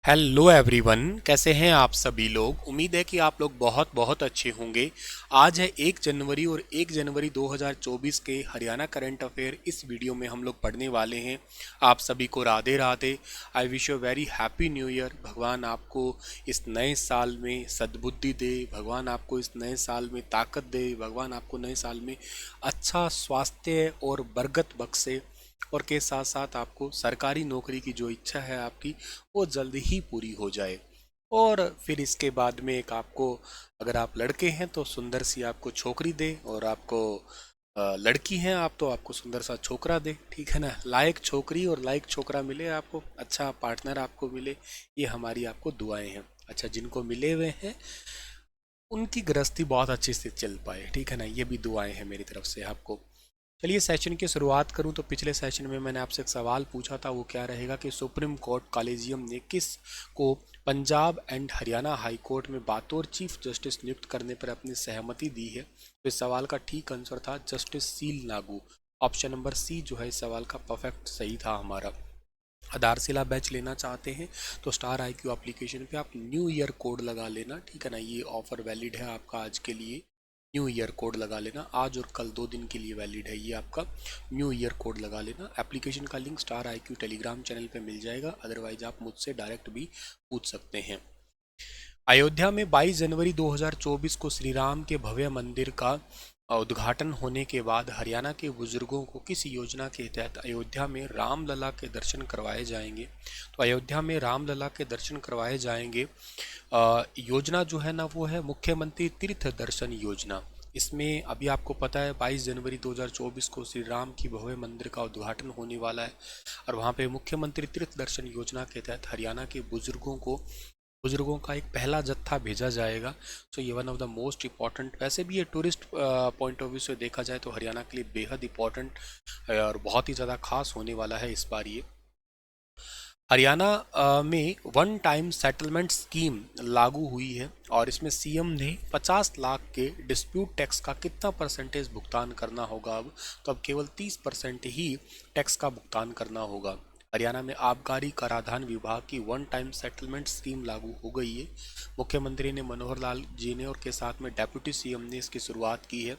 Hello everyone, कैसे हैं आप सभी लोग। उम्मीद है कि आप लोग बहुत बहुत अच्छे होंगे। आज है 1 जनवरी और 1 जनवरी 2024 के हरियाणा करंट अफेयर इस वीडियो में हम लोग पढ़ने वाले हैं। आप सभी को Radhe Radhe. I wish you very happy new year. भगवान आपको इस नए साल में सद्बुद्धि दे, भगवान आपको इस नए साल में ताकत दे, भगवान आपको नए साल में अच्छा स्वास्थ्य और बरकत बख्शे और के साथ साथ आपको सरकारी नौकरी की जो इच्छा है आपकी वो जल्द ही पूरी हो जाए। और फिर इसके बाद में एक आपको, अगर आप लड़के हैं तो सुंदर सी आपको छोकरी दे, और आपको लड़की हैं आप तो आपको सुंदर सा छोकरा दे। ठीक है ना, लायक छोकरी और लायक छोकरा मिले आपको, अच्छा पार्टनर आपको मिले। ये हमारी आपको दुआएं हैं। अच्छा, जिनको मिले हुए हैं उनकी गृहस्थी बहुत अच्छे से चल पाए। ठीक है ना, ये भी दुआएं हैं मेरी तरफ से आपको। चलिए सेशन की शुरुआत करूं तो पिछले सेशन में मैंने आपसे एक सवाल पूछा था, वो क्या रहेगा कि सुप्रीम कोर्ट कॉलेजियम ने किस को Punjab and Haryana high court में बतौर चीफ जस्टिस नियुक्त करने पर अपनी सहमति दी है। तो इस सवाल का ठीक आंसर था justice Sheel Nagu. Option number C जो है इस सवाल का परफेक्ट सही था हमारा। आधारशिला बैच लेना चाहते हैं तो स्टार IQ एप्लीकेशन पे आप न्यू ईयर कोड लगा लेना। ठीक है ना, ये ऑफर वैलिड है आपका आज के लिए। न्यू ईयर कोड लगा लेना, आज और कल 2 दिन के लिए वैलिड है ये आपका। न्यू ईयर कोड लगा लेना। एप्लीकेशन का link star IQ Telegram channel पे मिल जाएगा, अदरवाइज आप मुझसे डायरेक्ट भी पूछ सकते हैं। अयोध्या में 22 जनवरी 2024 को श्री राम के भव्य मंदिर का उद्घाटन होने के बाद हरियाणा के बुजुर्गों को किस योजना के तहत अयोध्या में रामलला के दर्शन करवाए जाएंगे। तो अयोध्या में रामलला के दर्शन करवाए जाएंगे। योजना जो है ना वो है मुख्यमंत्री तीर्थ दर्शन योजना। इसमें अभी आपको पता है 22 जनवरी 2024 को श्री राम की भव्य मंदिर का उद्घाटन होने वाला है, और वहाँ पे मुख्यमंत्री तीर्थ दर्शन योजना के तहत हरियाणा के बुजुर्गों का एक पहला जत्था भेजा जाएगा। तो ये one of the most important, वैसे भी ये टूरिस्ट पॉइंट ऑफ व्यू से देखा जाए तो हरियाणा के लिए बेहद इम्पॉर्टेंट और बहुत ही ज़्यादा खास होने वाला है इस बार ये। हरियाणा में वन टाइम सेटलमेंट स्कीम लागू हुई है, और इसमें CM ने 50 लाख के डिस्प्यूट टैक्स का कितना परसेंटेज भुगतान करना होगा अब। तो अब केवल 30% ही टैक्स का भुगतान करना होगा। हरियाणा में आबकारी कराधान विभाग की वन टाइम सेटलमेंट स्कीम लागू हो गई है। मुख्यमंत्री ने मनोहर लाल जी ने और के साथ में डेप्यूटी CM ने इसकी शुरुआत की है।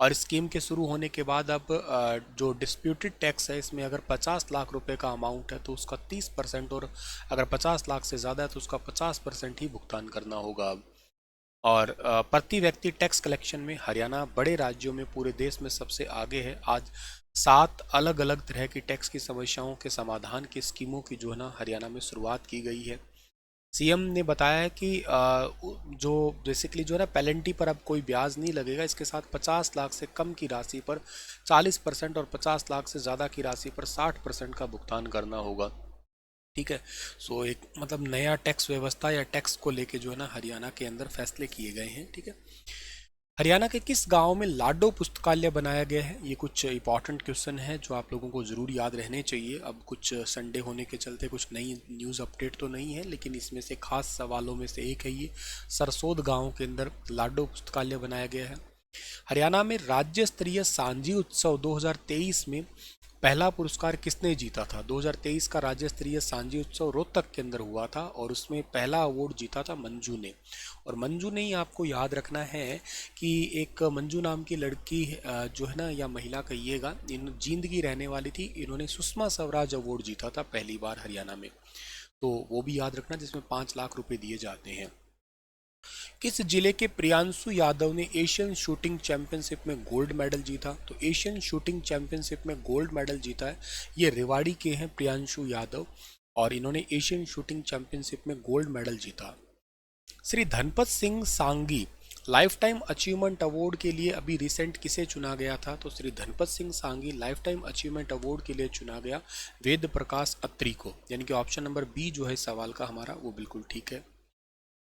और स्कीम के शुरू होने के बाद अब जो डिस्प्यूटेड टैक्स है इसमें अगर 50 लाख रुपए का अमाउंट है तो उसका 30%, और अगर 50 लाख से ज़्यादा है तो उसका 50% ही भुगतान करना होगा अब। और प्रति व्यक्ति टैक्स कलेक्शन में हरियाणा बड़े राज्यों में पूरे देश में सबसे आगे है। आज 7 अलग अलग तरह की टैक्स की समस्याओं के समाधान की स्कीमों की जो है ना हरियाणा में शुरुआत की गई है। CM ने बताया है कि जो बेसिकली जो है ना पेनल्टी पर अब कोई ब्याज नहीं लगेगा। इसके साथ 50 लाख से कम की राशि पर 40% और 50 लाख से ज़्यादा की राशि पर 60% का भुगतान करना होगा। ठीक है, सो एक मतलब नया टैक्स व्यवस्था या टैक्स को लेके जो है ना हरियाणा के अंदर फैसले किए गए हैं। ठीक है, हरियाणा के किस गांव में लाडो पुस्तकालय बनाया गया है। ये कुछ इंपॉर्टेंट क्वेश्चन है जो आप लोगों को ज़रूर याद रहने चाहिए। अब कुछ संडे होने के चलते कुछ नई न्यूज़ अपडेट तो नहीं है, लेकिन इसमें से खास सवालों में से एक है ये। सरसोद गांव के अंदर लाडो पुस्तकालय बनाया गया है। हरियाणा में राज्य स्तरीय सांझी उत्सव 2023 में पहला पुरस्कार किसने जीता था। 2023 का राज्य स्तरीय सांझी उत्सव रोहतक के अंदर हुआ था, और उसमें पहला अवार्ड जीता था मंजू ने। और मंजू ने ही आपको याद रखना है कि एक मंजू नाम की लड़की जो है ना, या महिला कहिएगा, इन जिंदगी रहने वाली थी। इन्होंने सुषमा स्वराज अवार्ड जीता था पहली बार हरियाणा में, तो वो भी याद रखना, जिसमें 5 लाख रुपए दिए जाते हैं। किस जिले के प्रियांशु यादव ने एशियन शूटिंग चैंपियनशिप में गोल्ड मेडल जीता। तो एशियन शूटिंग चैंपियनशिप में गोल्ड मेडल जीता है, ये रेवाड़ी के हैं प्रियांशु यादव, और इन्होंने एशियन शूटिंग चैंपियनशिप में गोल्ड मेडल जीता। श्री धनपत सिंह सांगी लाइफ टाइम अचीवमेंट अवार्ड के लिए अभी रिसेंट किसे चुना गया था। तो श्री धनपत सिंह सांगी लाइफ टाइम अचीवमेंट अवार्ड के लिए चुना गया वेद प्रकाश अत्री को, यानी कि ऑप्शन नंबर बी जो है सवाल का हमारा वो बिल्कुल ठीक है।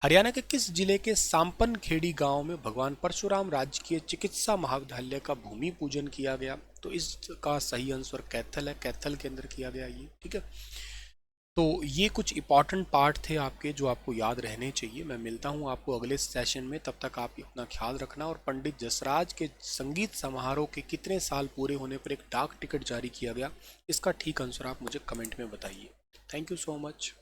हरियाणा के किस जिले के सांपन खेड़ी गांव में भगवान परशुराम राजकीय चिकित्सा महाविद्यालय का भूमि पूजन किया गया। तो इसका सही आंसर कैथल है, कैथल के अंदर किया गया ये। ठीक है, तो ये कुछ इंपॉर्टेंट पार्ट थे आपके जो आपको याद रहने चाहिए। मैं मिलता हूँ आपको अगले सेशन में, तब तक आप अपना ख्याल रखना। और पंडित जसराज के संगीत समारोह के कितने साल पूरे होने पर एक डाक टिकट जारी किया गया, इसका ठीक आंसर आप मुझे कमेंट में बताइए। Thank you so much.